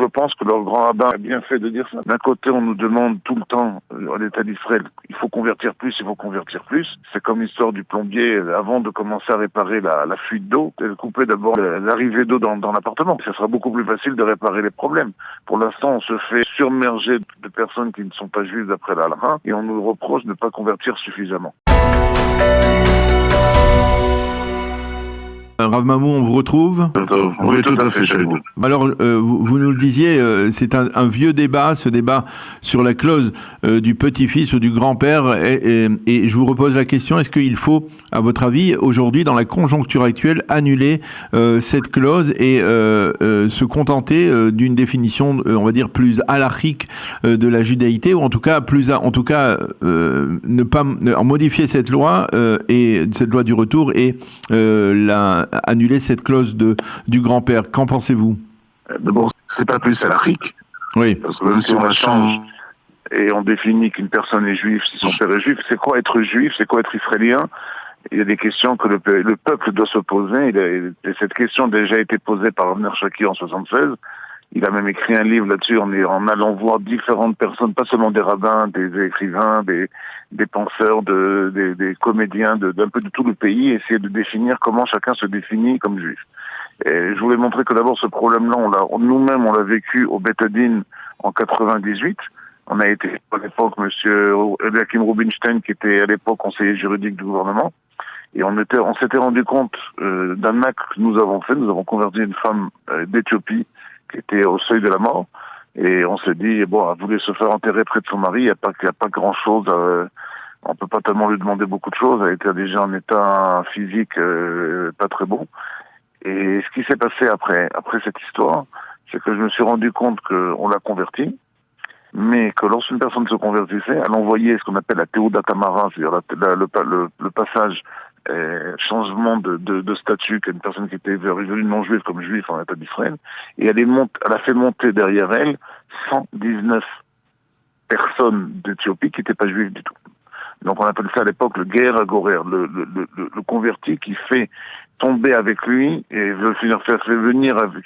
je pense que leur grand rabbin a bien fait de dire ça. D'un côté, on nous demande tout le temps, à l'État d'Israël, il faut convertir plus, il faut convertir plus. C'est comme l'histoire du plombier, avant de commencer à réparer la fuite d'eau, couper d'abord l'arrivée d'eau dans l'appartement. Ça sera beaucoup plus facile de réparer les problèmes. Pour l'instant, on se fait surmerger de personnes qui ne sont pas juives d'après la halakha, et on nous reproche de ne pas convertir suffisamment. Rav Mamou, on vous retrouve ? Oui, tout à fait, chez vous. Alors, vous nous le disiez, c'est un vieux débat, ce débat sur la clause du petit-fils ou du grand-père. Et je vous repose la question, est-ce qu'il faut, à votre avis, aujourd'hui, dans la conjoncture actuelle, annuler cette clause et se contenter d'une définition, on va dire, plus halachique de la judaïté, ou en tout cas, ne pas modifier cette loi et cette loi du retour et annuler cette clause du grand-père. Qu'en pensez-vous ? D'abord, c'est pas plus halachique. Oui. Parce que même si on la change et on définit qu'une personne est juive, si son père est juif, c'est quoi être juif, c'est quoi être israélien ? Il y a des questions que le peuple doit se poser. Et cette question a déjà été posée par Avner Shakir en 76. Il a même écrit un livre là-dessus en allant voir différentes personnes, pas seulement des rabbins, des écrivains, des penseurs, des comédiens d'un peu de tout le pays, et essayer de définir comment chacun se définit comme juif. Et je voulais montrer que d'abord ce problème-là, nous-mêmes on l'a vécu au Beth Din en 98. On a été à l'époque monsieur Eliakim Rubinstein, qui était à l'époque conseiller juridique du gouvernement, et on s'était rendu compte d'un acte que nous avons fait. Nous avons converti une femme d'Éthiopie qui était au seuil de la mort, et on s'est dit, bon, elle voulait se faire enterrer près de son mari, il n'y a pas grand-chose, on peut pas tellement lui demander beaucoup de choses, elle était déjà en état physique pas très bon. Et ce qui s'est passé après cette histoire, c'est que je me suis rendu compte qu'on l'a convertie, mais que lorsqu'une personne se convertissait, elle envoyait ce qu'on appelle la Théouda Tamara, c'est-à-dire le passage changement de statut qu'une personne qui était venue non juive comme juif en État d'Israël, et elle a fait monter derrière elle 119 personnes d'Éthiopie qui n'étaient pas juives du tout. Donc on appelle ça à l'époque le guerre à Gorer, le converti qui fait tomber avec lui et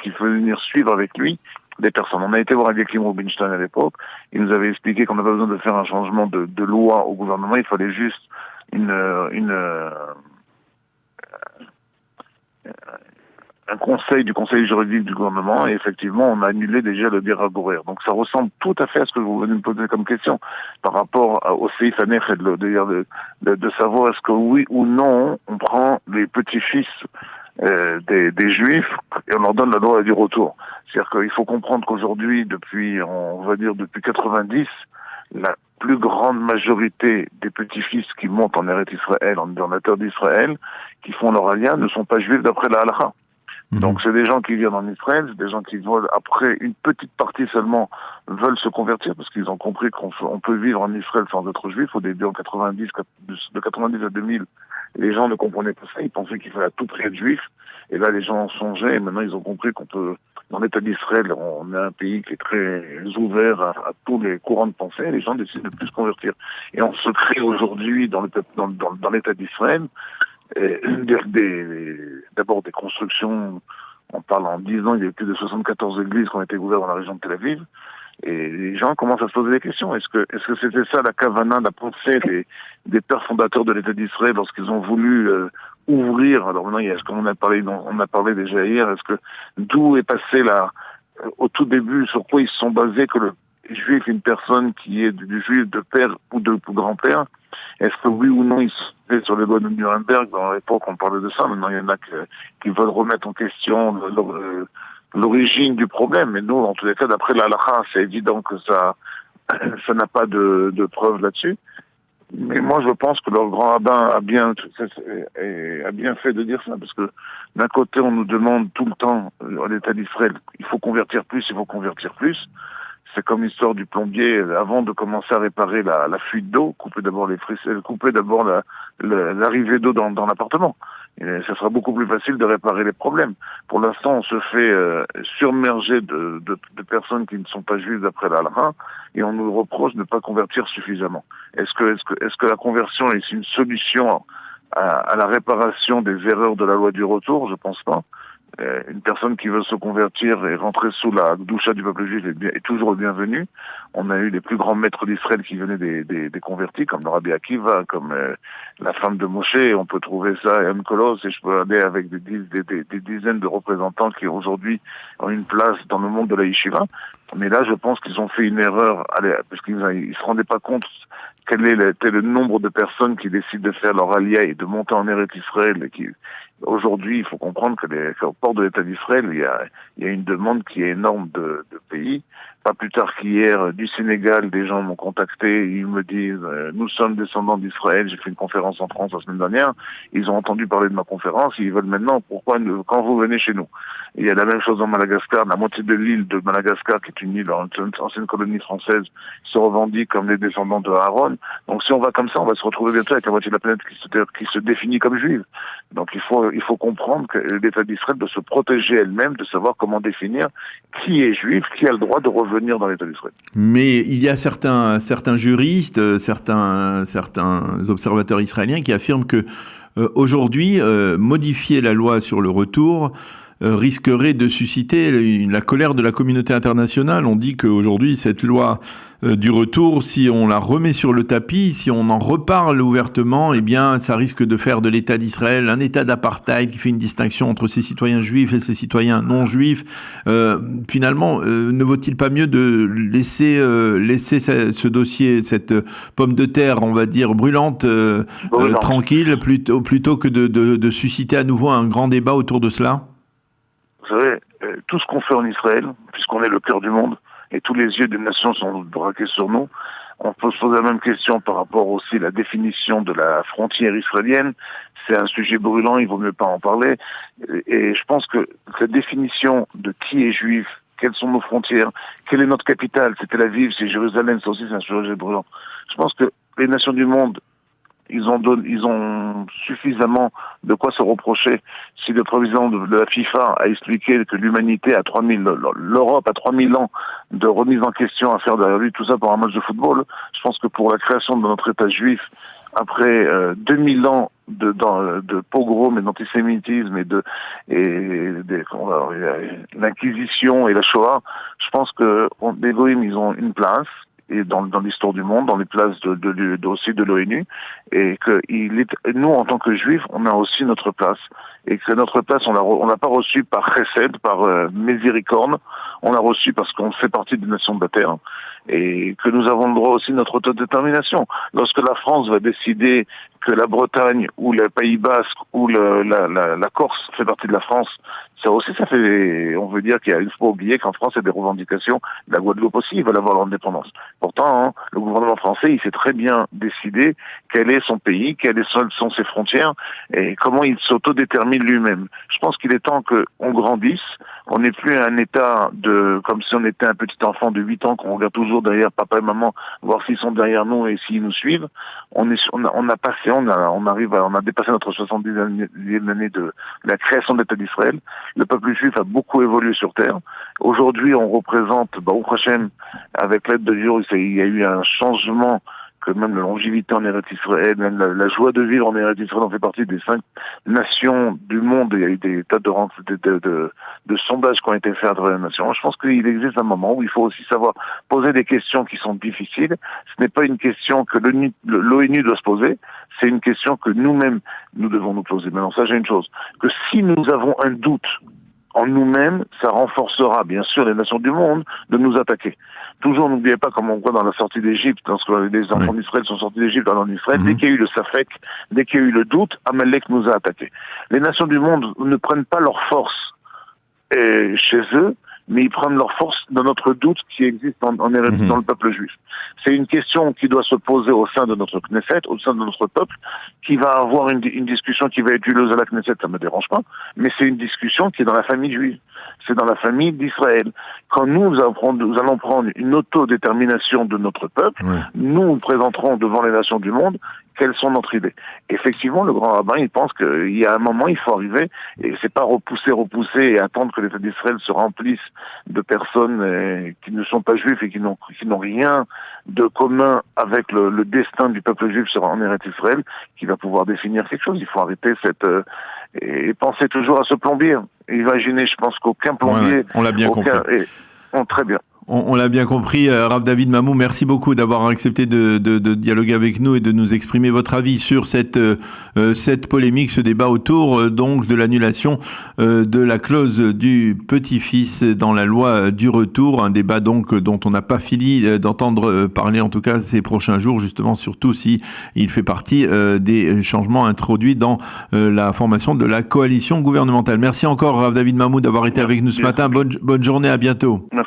qui fait venir suivre avec lui des personnes. On a été voir Eliakim Rubinstein à l'époque, il nous avait expliqué qu'on n'a pas besoin de faire un changement de loi au gouvernement, il fallait juste un conseil du conseil juridique du gouvernement, et effectivement on a annulé déjà le guerre à Gorer. Donc ça ressemble tout à fait à ce que vous venez de me poser comme question par rapport au Seif Hanech, de savoir est-ce que oui ou non on prend les petits-fils des juifs et on leur donne la loi du retour. C'est-à-dire qu'il faut comprendre qu'aujourd'hui, depuis 90, la plus grande majorité des petits-fils qui montent en Eretz Israël, dans la terre d'Israël, qui font leur alia, ne sont pas juifs d'après la halakha. Donc c'est des gens qui viennent en Israël, c'est des gens qui veulent, après une petite partie seulement, veulent se convertir parce qu'ils ont compris qu'on peut vivre en Israël sans être juif. Au début, en 90, de 90 à 2000, les gens ne comprenaient pas ça, ils pensaient qu'il fallait à tout prix être juif. Et là, les gens en songeaient, et maintenant ils ont compris qu'on peut, dans l'État d'Israël, on est un pays qui est très ouvert à tous les courants de pensée, et les gens décident de plus se convertir. Et on se crée aujourd'hui dans l'État d'Israël, d'abord des constructions, on parle en 10 ans, il y a eu plus de 74 églises qui ont été ouvertes dans la région de Tel Aviv, et les gens commencent à se poser des questions. Est-ce que c'était ça la kavana, la pensée des pères fondateurs de l'État d'Israël lorsqu'ils ont voulu ouvrir? Alors maintenant, est-ce qu'on on a parlé déjà hier, d'où est passé au tout début, sur quoi ils se sont basés que le juif est une personne qui est du juif de père ou de grand-père? Est-ce que oui ou non ils sont sur les lois de Nuremberg? Dans l'époque, on parlait de ça. Maintenant, il y en a qui veulent remettre en question l'origine du problème. Mais nous, en tous les cas, d'après la halakha, c'est évident que ça n'a pas de preuve là-dessus. Mais moi, je pense que leur grand rabbin a bien fait de dire ça, parce que d'un côté, on nous demande tout le temps, à l'État d'Israël, il faut convertir plus, il faut convertir plus. C'est comme l'histoire du plombier, avant de commencer à réparer la fuite d'eau, couper d'abord l'arrivée d'eau dans l'appartement. Et ça sera beaucoup plus facile de réparer les problèmes. Pour l'instant, on se fait surmerger de personnes qui ne sont pas juives d'après la halakha, et on nous reproche de ne pas convertir suffisamment. Est-ce que la conversion est une solution à la réparation des erreurs de la loi du retour? Je pense pas. Une personne qui veut se convertir et rentrer sous la doucha du peuple juif est toujours le bienvenu. On a eu les plus grands maîtres d'Israël qui venaient des convertis, comme le Rabbi Akiva, comme la femme de Moshe. On peut trouver ça à Kolos, et je peux aller avec des dizaines de représentants qui aujourd'hui ont une place dans le monde de la yeshiva. Mais là, je pense qu'ils ont fait une erreur, parce qu'ils se rendaient pas compte quel était le nombre de personnes qui décident de faire leur alia et de monter en Eretz Israël. Aujourd'hui, il faut comprendre qu'au port de l'État d'Israël, il y a une demande qui est énorme de pays. Pas plus tard qu'hier, du Sénégal, des gens m'ont contacté, ils me disent nous sommes descendants d'Israël, j'ai fait une conférence en France la semaine dernière, ils ont entendu parler de ma conférence, ils veulent maintenant quand vous venez chez nous. Et il y a la même chose en Madagascar, la moitié de l'île de Madagascar, qui est une île, une ancienne colonie française, se revendique comme les descendants de Aaron. Donc si on va comme ça, on va se retrouver bientôt avec la moitié de la planète qui se définit comme juive. Donc il faut comprendre que l'État d'Israël doit se protéger elle-même, de savoir comment définir qui est juif, qui a le droit de revenir dans l'État d'Israël. Mais il y a certains juristes, certains observateurs israéliens qui affirment que aujourd'hui, modifier la loi sur le retour risquerait de susciter la colère de la communauté internationale. On dit qu'aujourd'hui, cette loi du retour, si on la remet sur le tapis, si on en reparle ouvertement, eh bien, ça risque de faire de l'État d'Israël un État d'apartheid qui fait une distinction entre ses citoyens juifs et ses citoyens non juifs. Finalement, ne vaut-il pas mieux de laisser ce dossier, cette pomme de terre, on va dire, brûlante, tranquille, plutôt que de susciter à nouveau un grand débat autour de cela? Vous savez, tout ce qu'on fait en Israël, puisqu'on est le cœur du monde, et tous les yeux des nations sont braqués sur nous, on peut se poser la même question par rapport aussi à la définition de la frontière israélienne. C'est un sujet brûlant, il vaut mieux pas en parler. Et je pense que cette définition de qui est juif, quelles sont nos frontières, quelle est notre capitale, c'est Tel Aviv, c'est Jérusalem, ça aussi c'est un sujet brûlant. Je pense que les nations du monde, ils ont suffisamment de quoi se reprocher. Si le président de la FIFA a expliqué que l'humanité a l'Europe a 3000 ans de remise en question à faire derrière lui, tout ça pour un match de football, je pense que pour la création de notre État juif, après 2000 ans de pogrom et d'antisémitisme et l'inquisition et la Shoah, je pense que les Goïms, ils ont une place, et dans l'histoire du monde, dans les places aussi de l'ONU, et que nous, en tant que juifs, on a aussi notre place. Et que notre place, on l'a pas reçue par chesed, par miséricorde, on l'a reçue parce qu'on fait partie des nations de la terre, et que nous avons le droit aussi de notre autodétermination. Lorsque la France va décider que la Bretagne, ou le Pays Basque, ou la Corse fait partie de la France, ça aussi, on veut dire il faut pas oublier qu'en France, il y a des revendications. La Guadeloupe aussi, ils veulent avoir leur indépendance. Pourtant, le gouvernement français, il sait très bien décider quel est son pays, quelles sont ses frontières, et comment il s'autodétermine lui-même. Je pense qu'il est temps qu'on grandisse. On n'est plus un État comme si on était un petit enfant de 8 ans qu'on regarde toujours derrière papa et maman, voir s'ils sont derrière nous et s'ils nous suivent. On a dépassé notre 70e année de la création de l'État d'Israël. Le peuple juif a beaucoup évolué sur terre. Aujourd'hui, on représente, au prochain, avec l'aide de Dieu, il y a eu un changement, que même la longévité en Eretz Israël, même la joie de vivre en Eretz Israël, on fait partie des 5 nations du monde. Il y a eu des tas de sondages qui ont été faits à travers les nations. Je pense qu'il existe un moment où il faut aussi savoir poser des questions qui sont difficiles. Ce n'est pas une question que l'ONU doit se poser, c'est une question que nous-mêmes, nous devons nous poser. Maintenant, sachez une chose, que si nous avons un doute en nous-mêmes, ça renforcera bien sûr les nations du monde de nous attaquer. Toujours, n'oubliez pas, comme on voit dans la sortie d'Égypte, lorsque les enfants d'Israël sont sortis d'Égypte en Israël, dès qu'il y a eu le safek, dès qu'il y a eu le doute, Amalek nous a attaqués. Les nations du monde ne prennent pas leur force chez eux, mais ils prennent leur force dans notre doute qui existe dans le peuple juif. C'est une question qui doit se poser au sein de notre Knesset, au sein de notre peuple, qui va avoir une discussion qui va être huileuse à la Knesset, ça me dérange pas, mais c'est une discussion qui est dans la famille juive. C'est dans la famille d'Israël. Quand nous allons prendre une autodétermination de notre peuple, nous présenterons devant les nations du monde quelles sont notre idée. Effectivement, le grand rabbin, il pense qu'il y a un moment, il faut arriver, et c'est pas repousser et attendre que l'État d'Israël se remplisse de personnes qui ne sont pas juifs et qui n'ont rien de commun avec le destin du peuple juif en Eretz Israël, qui va pouvoir définir quelque chose. Il faut arrêter et penser toujours à ce plombier. Imaginez, je pense qu'aucun plombier... on l'a bien compris. Très bien. On l'a bien compris. Rav David Mamou, merci beaucoup d'avoir accepté de dialoguer avec nous et de nous exprimer votre avis sur cette polémique, ce débat autour donc de l'annulation de la clause du petit-fils dans la loi du retour. Un débat donc dont on n'a pas fini d'entendre parler, en tout cas ces prochains jours, justement, surtout si il fait partie des changements introduits dans la formation de la coalition gouvernementale. Merci encore, Rav David Mamou, d'avoir été avec nous ce matin. Bonne journée, à bientôt. Merci.